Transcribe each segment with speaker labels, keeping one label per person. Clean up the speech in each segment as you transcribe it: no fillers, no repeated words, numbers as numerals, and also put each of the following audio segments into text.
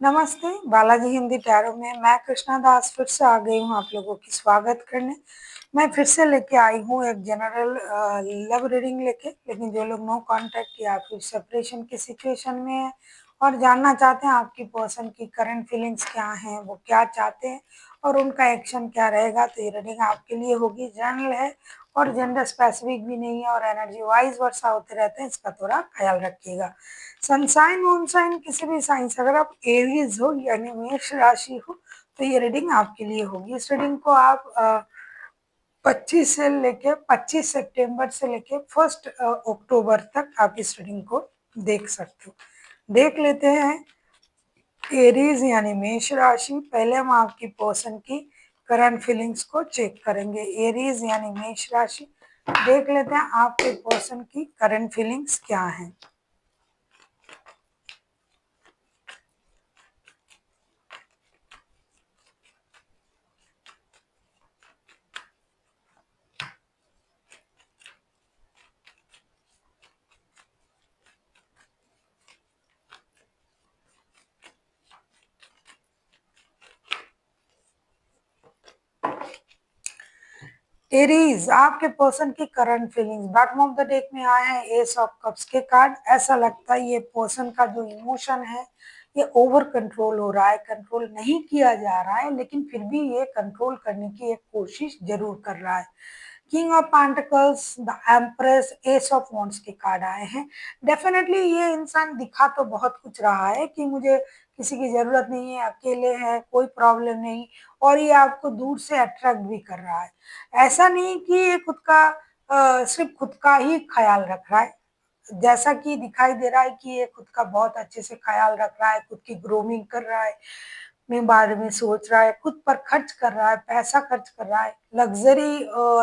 Speaker 1: नमस्ते, बालाजी हिंदी टैरो में मैं कृष्णा दास फिर से आ गई हूँ आप लोगों की स्वागत करने। मैं फिर से लेके आई हूँ एक जनरल लव रीडिंग लेके, लेकिन जो लोग नो कांटेक्ट या फिर सेपरेशन की सिचुएशन में है और जानना चाहते हैं आपकी पर्सन की करंट फीलिंग्स क्या हैं, वो क्या चाहते हैं और उनका एक्शन क्या रहेगा, तो ये रीडिंग आपके लिए होगी। जनरल है और जेंडर स्पेसिफिक भी नहीं है और एनर्जी वाइज वर्षा होते रहते हैं, इसका थोड़ा ख्याल रखिएगा। सनसाइन मूनसाइन किसी भी साइन से अगर आप एरीज हो यानी मेष राशि हो तो ये रीडिंग आपके लिए होगी। इस रीडिंग को आप 25 सितंबर से लेके 1 अक्टूबर तक आप इस रीडिंग को देख सकते हो। देख लेते हैं एरीज यानी मेष राशि। पहले हम आपकी पर्सन की करंट फीलिंग्स को चेक करेंगे। एरीज यानी मेष राशि, देख लेते हैं आपके पर्सन की करंट फीलिंग्स क्या हैं। एरीज, आपके पर्सन की current feelings. Bottom of the deck में आए हैं एस ऑफ कप्स के कार्ड। ऐसा लगता है ये पर्सन का जो इमोशन है ये ओवर कंट्रोल हो रहा है, कंट्रोल नहीं किया जा रहा है, लेकिन फिर भी ये कंट्रोल करने की एक कोशिश जरूर कर रहा है। King of pentacles, the empress, S of wands के कार्ड आए हैं। डेफिनेटली ये इंसान दिखा तो बहुत कुछ रहा है कि मुझे किसी की जरूरत नहीं है, अकेले हैं, कोई प्रॉब्लम नहीं, और ये आपको दूर से अट्रैक्ट भी कर रहा है। ऐसा नहीं कि ये खुद का सिर्फ खुद का ही ख्याल रख रहा है, जैसा कि दिखाई दे रहा है कि ये खुद का बहुत अच्छे से ख्याल रख रहा है, खुद की ग्रूमिंग कर रहा है, अपने बारे में सोच रहा है, खुद पर खर्च कर रहा है, पैसा खर्च कर रहा है। लग्जरी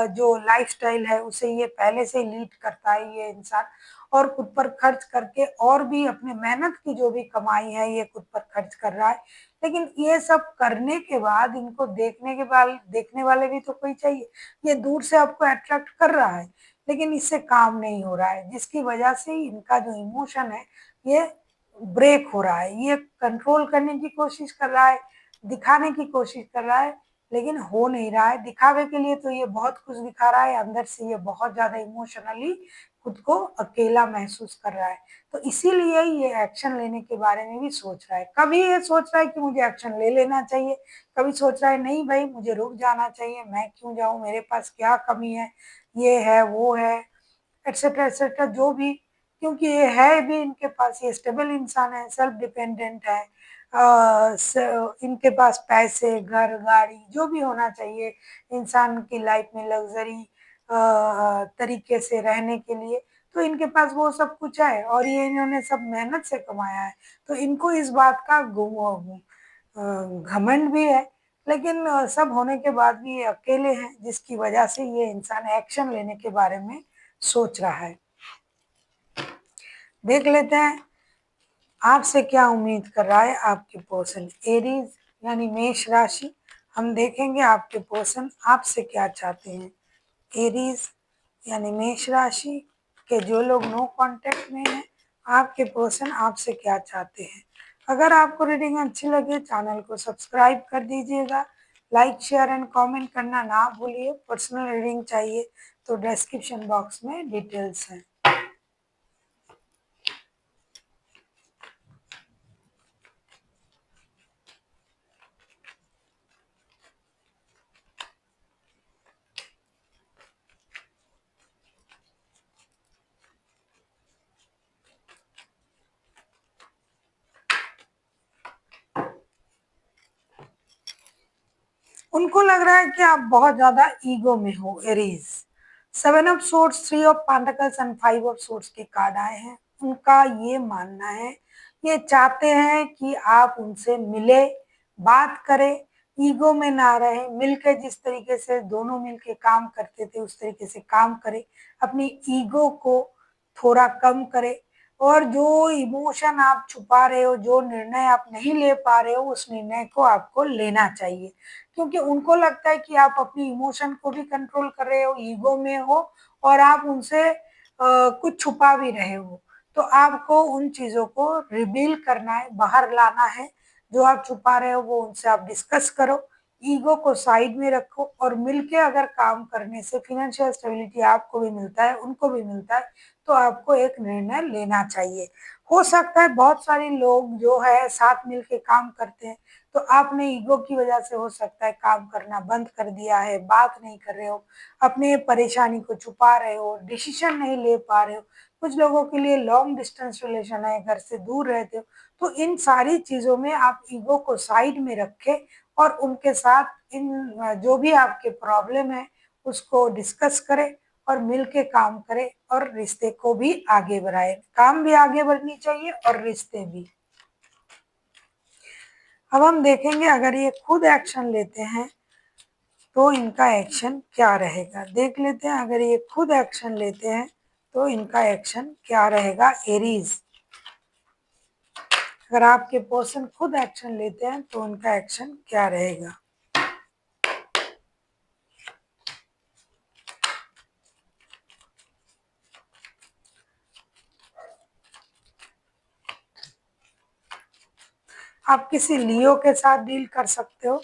Speaker 1: जो लाइफस्टाइल है उसे ये पहले से लीड करता है ये इंसान, और खुद पर खर्च करके और भी अपने मेहनत की जो भी कमाई है ये खुद पर खर्च कर रहा है। लेकिन ये सब करने के बाद इनको देखने के बाद देखने वाले भी तो कोई चाहिए। ये दूर से आपको अट्रैक्ट कर रहा है लेकिन इससे काम नहीं हो रहा है, जिसकी वजह से इनका जो इमोशन है ये ब्रेक हो रहा है। ये कंट्रोल करने की कोशिश कर रहा है, दिखाने की कोशिश कर रहा है, लेकिन हो नहीं रहा है। दिखावे के लिए तो ये बहुत कुछ दिखा रहा है, अंदर से ये बहुत ज्यादा इमोशनली खुद को अकेला महसूस कर रहा है। तो इसीलिए ये एक्शन लेने के बारे में भी सोच रहा है। कभी ये सोच रहा है कि मुझे एक्शन ले लेना चाहिए, कभी सोच रहा है नहीं भाई मुझे रुक जाना चाहिए, मैं क्यों जाऊं, मेरे पास क्या कमी है, ये है वो है, एक्सेट्रा जो भी। क्योंकि ये है भी इनके पास, ये स्टेबल इंसान है, सेल्फ डिपेंडेंट है, इनके पास पैसे, घर, गाड़ी जो भी होना चाहिए इंसान की लाइफ में लग्जरी तरीके से रहने के लिए, तो इनके पास वो सब कुछ है और ये इन्होंने सब मेहनत से कमाया है। तो इनको इस बात का घमंड भी है, लेकिन सब होने के बाद भी ये अकेले हैं, जिसकी वजह से ये इंसान एक्शन लेने के बारे में सोच रहा है। देख लेते हैं आपसे क्या उम्मीद कर रहा है आपके पर्सन। एरीज यानी मेष राशि, हम देखेंगे आपके पर्सन आपसे क्या चाहते हैं। एरीज यानी मेष राशि के जो लोग नो कांटेक्ट में हैं, आपके पर्सन आपसे क्या चाहते हैं। अगर आपको रीडिंग अच्छी लगे चैनल को सब्सक्राइब कर दीजिएगा, लाइक शेयर एंड कमेंट करना ना भूलिए। पर्सनल रीडिंग चाहिए तो डिस्क्रिप्शन बॉक्स में डिटेल्स हैं। उनको लग रहा है कि आप बहुत ज्यादा ईगो में हो। Aries, 7 of swords, 3 of pentacles and 5 of swords के कार्ड आए हैं। उनका ये मानना है, ये चाहते हैं कि आप उनसे मिले, बात करें, ईगो में ना रहे, मिलके जिस तरीके से दोनों मिलके काम करते थे उस तरीके से काम करें, अपनी ईगो को थोड़ा कम करें, और जो इमोशन आप छुपा रहे हो, जो निर्णय आप नहीं ले पा रहे हो, उस निर्णय को आपको लेना चाहिए। क्योंकि उनको लगता है कि आप अपनी इमोशन को भी कंट्रोल कर रहे हो, ईगो में हो, और आप उनसे कुछ छुपा भी रहे हो। तो आपको उन चीजों को रिवील करना है, बाहर लाना है, जो आप छुपा रहे हो वो उनसे आप डिस्कस करो, ईगो को साइड में रखो और मिलके अगर काम करने से फाइनेंशियल स्टेबिलिटी आपको भी मिलता है, उनको भी मिलता है, तो आपको एक निर्णय लेना चाहिए। हो सकता है बहुत सारे लोग जो है साथ मिलके काम करते हैं, तो आपने ईगो की वजह से हो सकता है काम करना बंद कर दिया है, बात नहीं कर रहे हो, अपने परेशानी को छुपा रहे हो, डिसीजन नहीं ले पा रहे हो। कुछ लोगों के लिए लॉन्ग डिस्टेंस रिलेशन है, घर से दूर रहते हो, तो इन सारी चीजों में आप ईगो को साइड में रखें और उनके साथ इन जो भी आपके प्रॉब्लम है उसको डिस्कस करें और मिलके काम करें और रिश्ते को भी आगे बढ़ाएं। काम भी आगे बढ़नी चाहिए और रिश्ते भी। अब हम देखेंगे अगर ये खुद एक्शन लेते हैं तो इनका एक्शन क्या रहेगा। देख लेते हैं अगर ये खुद एक्शन लेते हैं तो इनका एक्शन क्या रहेगा। एरीज, अगर आपके पर्सन खुद एक्शन लेते हैं तो उनका एक्शन क्या रहेगा। आप किसी लियो के साथ डील कर सकते हो,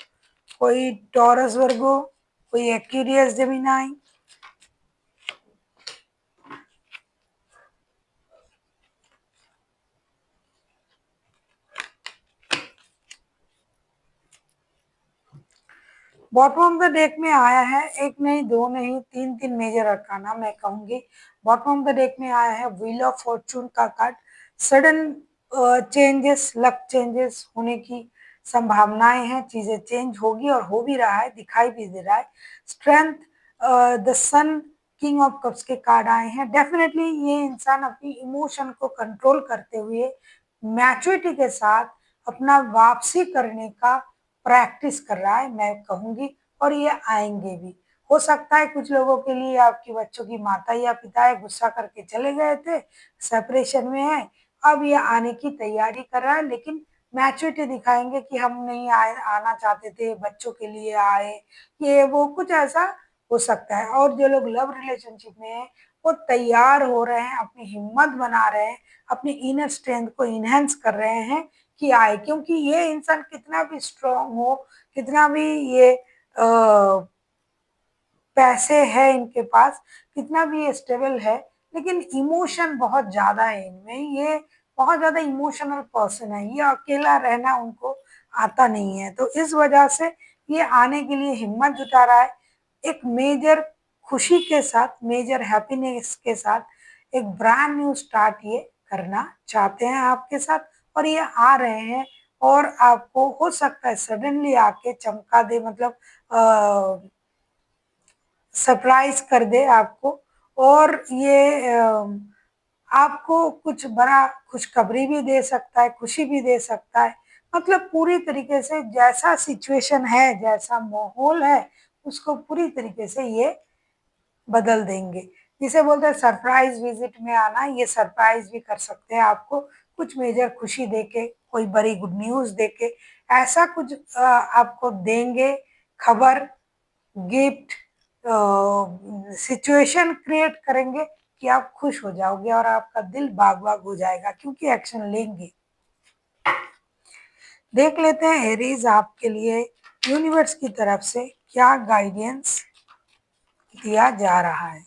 Speaker 1: कोई टॉरस वर्गो, कोई Aquarius Gemini. Bottom of the deck में आया है, एक नहीं दो नहीं तीन तीन मेजर अरकाना मैं कहूंगी। बॉटम ऑफ द डेक में आया है व्हील ऑफ फॉर्चून का card. Sudden changes, luck changes होने की संभावनाएं हैं, चीजें चेंज होगी और हो भी रहा है, दिखाई भी दे रहा है। Strength, the sun, king of cups के कार्ड आए हैं। डेफिनेटली ये इंसान अपनी इमोशन को कंट्रोल करते हुए मैच्योरिटी के साथ अपना वापसी करने का प्रैक्टिस कर रहा है मैं कहूंगी, और ये आएंगे भी। हो सकता है कुछ लोगों के लिए आपके बच्चों की माता या पिता है, गुस्सा करके चले गए थे, सेपरेशन में है, अब ये आने की तैयारी कर रहा है, लेकिन मैच्योरिटी दिखाएंगे कि हम नहीं आना चाहते थे, बच्चों के लिए आए, ये वो कुछ ऐसा हो सकता है। और जो लोग लव रिलेशनशिप में है वो तैयार हो रहे हैं, अपनी हिम्मत बना रहे हैं, अपनी इनर स्ट्रेंथ को इनहेंस कर रहे हैं कि आए, क्योंकि ये इंसान कितना भी स्ट्रांग हो, कितना भी ये पैसे है इनके पास, कितना भी ये स्टेबल है, लेकिन इमोशन बहुत ज्यादा है इनमें, ये बहुत ज्यादा इमोशनल पर्सन है, ये अकेला रहना उनको आता नहीं है, तो इस वजह से ये आने के लिए हिम्मत जुटा रहा है। एक मेजर खुशी के साथ, मेजर हैप्पीनेस के साथ एक ब्रांड न्यू स्टार्ट ये करना चाहते हैं आपके साथ, और ये आ रहे हैं। और आपको हो सकता है सडनली आके चमका दे, मतलब सरप्राइज कर दे आपको, और ये आपको कुछ बड़ा खुशखबरी भी दे सकता है, खुशी भी दे सकता है। मतलब पूरी तरीके से जैसा सिचुएशन है, जैसा माहौल है, उसको पूरी तरीके से ये बदल देंगे। जिसे बोलते हैं सरप्राइज विजिट में आना, ये सरप्राइज भी कर सकते हैं आपको, कुछ मेजर खुशी देके, कोई बड़ी गुड न्यूज देके, ऐसा कुछ आपको देंगे, खबर, गिफ्ट, सिचुएशन क्रिएट करेंगे कि आप खुश हो जाओगे और आपका दिल बाग बाग हो जाएगा, क्योंकि एक्शन लेंगे। देख लेते हैं एरीज आपके लिए यूनिवर्स की तरफ से क्या गाइडेंस दिया जा रहा है।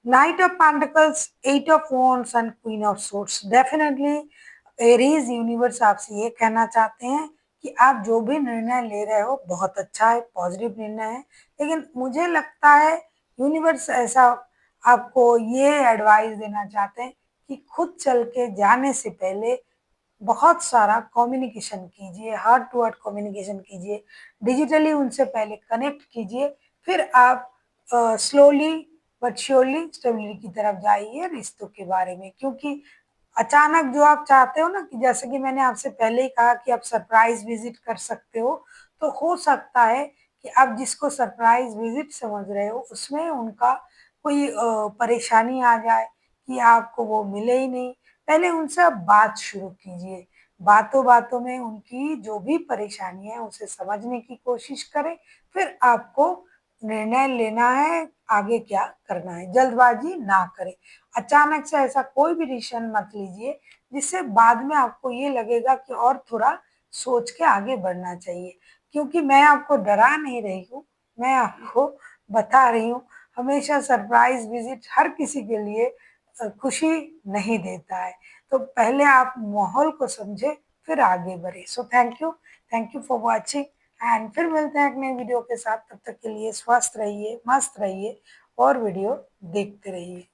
Speaker 1: Knight of pentacles, eight of wands and queen of swords. Definitely Aries universe आपसे ये कहना चाहते हैं कि आप जो भी निर्णय ले रहे हो बहुत अच्छा है, पॉजिटिव निर्णय है, लेकिन मुझे लगता है यूनिवर्स ऐसा आपको ये एडवाइस देना चाहते हैं कि खुद चल के जाने से पहले बहुत सारा कम्युनिकेशन कीजिए, हार्ट टू हार्ट कम्युनिकेशन कीजिए, डिजिटली उनसे पहले कनेक्ट कीजिए, फिर आप स्लोली बट श्योरली स्टेबिलिटी की तरफ जाइए रिश्तों के बारे में। क्योंकि अचानक जो आप चाहते हो ना, कि जैसे कि मैंने आपसे पहले ही कहा कि आप सरप्राइज विजिट कर सकते हो, तो हो सकता है कि आप जिसको सरप्राइज विजिट समझ रहे हो उसमें उनका कोई परेशानी आ जाए कि आपको वो मिले ही नहीं। पहले उनसे आप बात शुरू कीजिए, बातों बातों में उनकी जो भी परेशानी है उसे समझने की कोशिश करें, फिर आपको निर्णय लेना है आगे क्या करना है। जल्दबाजी ना करें, अचानक से ऐसा कोई भी डिसीजन मत लीजिए जिससे बाद में आपको ये लगेगा कि और थोड़ा सोच के आगे बढ़ना चाहिए। क्योंकि मैं आपको डरा नहीं रही हूँ, मैं आपको बता रही हूँ, हमेशा सरप्राइज विजिट हर किसी के लिए खुशी नहीं देता है। तो पहले आप माहौल को समझे, फिर आगे बढ़े। So thank you for watching, and फिर मिलते हैं एक नई वीडियो के साथ। तब तक के लिए स्वस्थ रहिए, मस्त रहिए और वीडियो देखते रहिए।